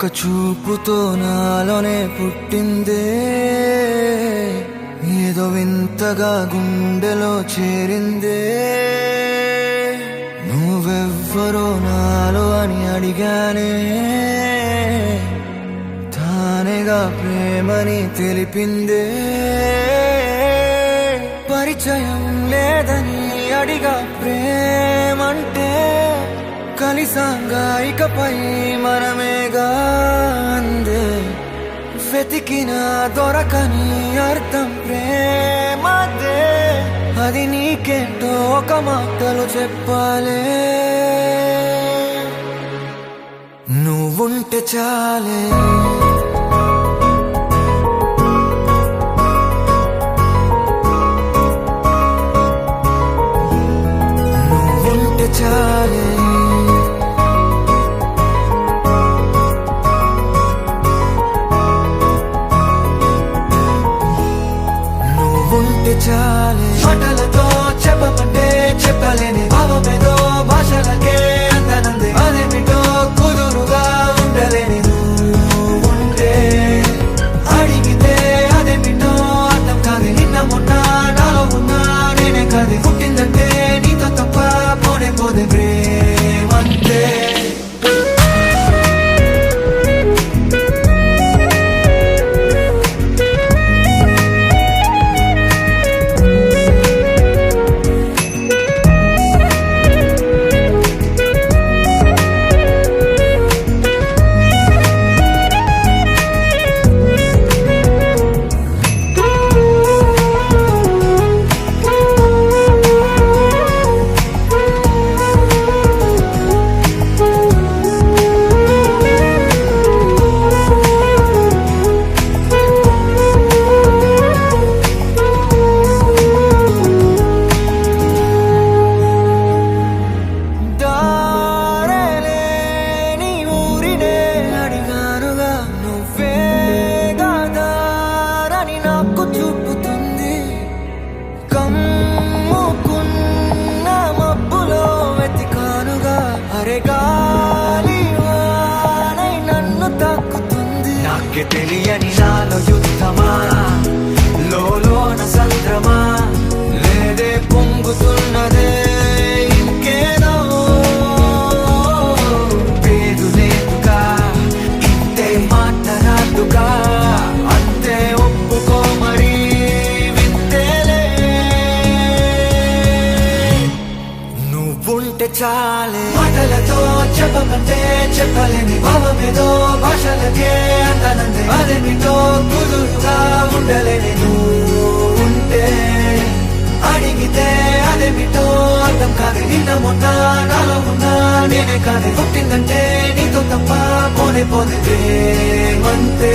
ఒక్క చూపుతో నాలోనే పుట్టిందే, ఏదో వింతగా గుండెలో చేరిందే. నువ్వెవ్వరో నాలో అని అడిగానే, తానేగా ప్రేమని తెలిపిందే. పరిచయం లేదని అడిగా ప్రేమంటే, కలిసాంగా ఇకపై మనమేగా అందే. వెతికినా దొరకని అర్థం ప్రేమదే, అది నీకేంటో ఒక మాటలో చెప్పాలే. నువ్వుంటే చాలే, నువ్వుంటే చాలే, నువ్వుంటే చాలే. మాటలతో చెప్పమంటే చెప్పలేని భావమేదో భాషలకే అందనందే. అదేమిటో కుదురుగా ఉండలేని నువ్వుంటే, అడిగితే అదేమిటో అర్థం కాదు. నిన్న మొన్న నాలో ఉన్నా నేనే కాదు. పుట్టిందంటే నీతో తప్ప పోనే పోదే ప్రేమంతే. నాకే తెలియని నాలో యుద్ధమా, లోన సంద్రమా, లేదే పొంగుతున్నదే ఇంకేదో. పేరు లేదుగా ఇంతే మాట్లాడుగా, అంతే ఒప్పుకో మరి వింతేలే. నువ్వుంటే చాలే, మాటలతో చెప్పమంటే చెప్పలేని భావమేదో భాషలకే అందనందే. అదేమిటో కుదురుగా ఉండలేని నువ్వుంటే, అడిగితే అదేమిటో అర్థం కాదు. నిన్న మొన్న నాలో ఉన్నా నేనే కాదు. పుట్టిందంటే నీతో తప్ప పోనే పోదే ప్రేమంతే.